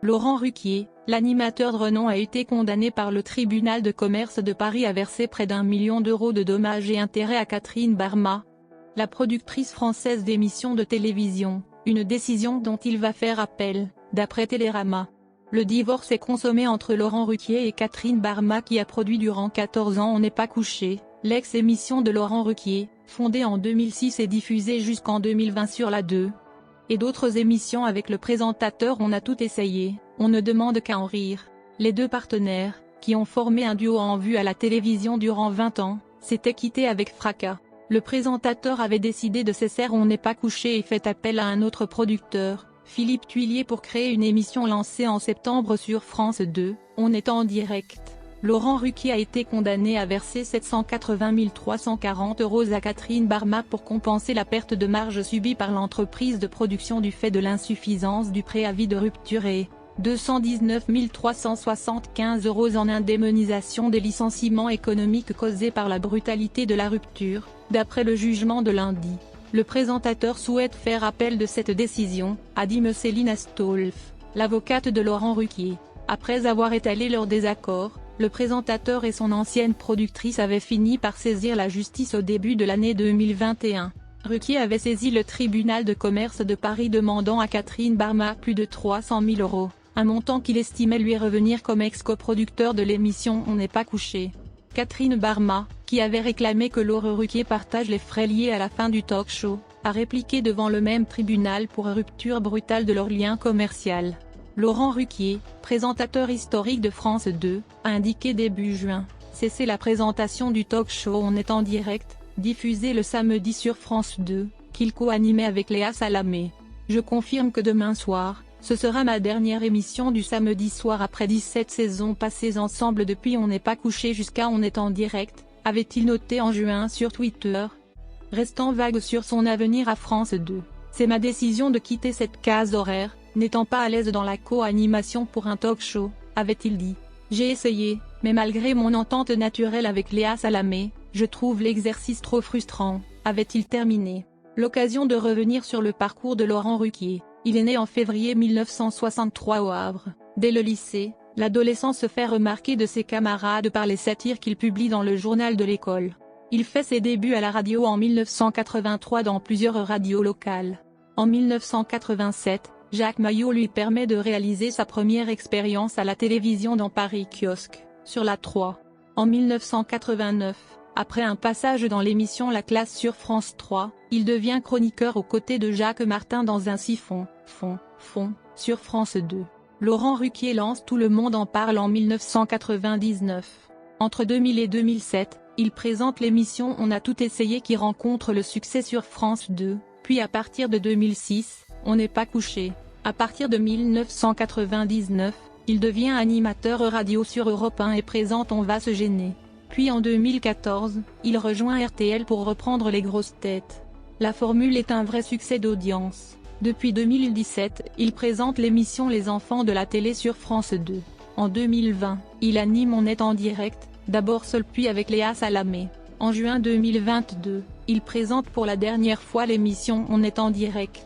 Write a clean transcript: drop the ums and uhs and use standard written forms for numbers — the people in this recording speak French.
Laurent Ruquier, l'animateur de renom a été condamné par le tribunal de commerce de Paris à verser près d'1 million d'euros de dommages et intérêts à Catherine Barma, la productrice française d'émissions de télévision, une décision dont il va faire appel, d'après Télérama. Le divorce est consommé entre Laurent Ruquier et Catherine Barma qui a produit durant 14 ans On n'est pas couché, l'ex-émission de Laurent Ruquier, fondée en 2006 et diffusée jusqu'en 2020 sur la 2. Et d'autres émissions avec le présentateur On a tout essayé, on ne demande qu'à en rire. Les deux partenaires, qui ont formé un duo en vue à la télévision durant 20 ans, s'étaient quittés avec fracas. Le présentateur avait décidé de cesser On n'est pas couché et fait appel à un autre producteur, Philippe Thuillier, pour créer une émission lancée en septembre sur France 2, On est en direct. Laurent Ruquier a été condamné à verser 780 340 € à Catherine Barma pour compenser la perte de marge subie par l'entreprise de production du fait de l'insuffisance du préavis de rupture et 219 375 € en indemnisation des licenciements économiques causés par la brutalité de la rupture, d'après le jugement de lundi. Le présentateur souhaite faire appel de cette décision, a dit Céline Astolf, l'avocate de Laurent Ruquier. Après avoir étalé leur désaccord, le présentateur et son ancienne productrice avaient fini par saisir la justice au début de l'année 2021. Ruquier avait saisi le tribunal de commerce de Paris demandant à Catherine Barma plus de 300 000 €, un montant qu'il estimait lui revenir comme ex-coproducteur de l'émission On n'est pas couché. Catherine Barma, qui avait réclamé que Laurent Ruquier partage les frais liés à la fin du talk-show, a répliqué devant le même tribunal pour rupture brutale de leur lien commercial. Laurent Ruquier, présentateur historique de France 2, a indiqué début juin cesser la présentation du talk-show On est en direct, diffusé le samedi sur France 2, qu'il co-animait avec Léa Salamé. Je confirme que demain soir, ce sera ma dernière émission du samedi soir après 17 saisons passées ensemble depuis On n'est pas couché jusqu'à On est en direct, avait-il noté en juin sur Twitter. Restant vague sur son avenir à France 2, c'est ma décision de quitter cette case horaire, n'étant pas à l'aise dans la co-animation pour un talk-show, avait-il dit. J'ai essayé, mais malgré mon entente naturelle avec Léa Salamé, je trouve l'exercice trop frustrant, avait-il terminé. L'occasion de revenir sur le parcours de Laurent Ruquier. Il est né en février 1963 au Havre. Dès le lycée, l'adolescent se fait remarquer de ses camarades par les satires qu'il publie dans le journal de l'école. Il fait ses débuts à la radio en 1983 dans plusieurs radios locales. En 1987, Jacques Maillot lui permet de réaliser sa première expérience à la télévision dans Paris Kiosque, sur la 3. En 1989, après un passage dans l'émission La Classe sur France 3, il devient chroniqueur aux côtés de Jacques Martin dans Un siphon, sur France 2. Laurent Ruquier lance Tout le monde en parle en 1999. Entre 2000 et 2007, il présente l'émission On a tout essayé qui rencontre le succès sur France 2, puis à partir de 2006, On n'est pas couché. À partir de 1999, il devient animateur radio sur Europe 1 et présente On va se gêner. Puis en 2014, il rejoint RTL pour reprendre Les grosses têtes. La formule est un vrai succès d'audience. Depuis 2017, il présente l'émission Les enfants de la télé sur France 2. En 2020, il anime On est en direct, d'abord seul puis avec Léa Salamé. En juin 2022, il présente pour la dernière fois l'émission On est en direct.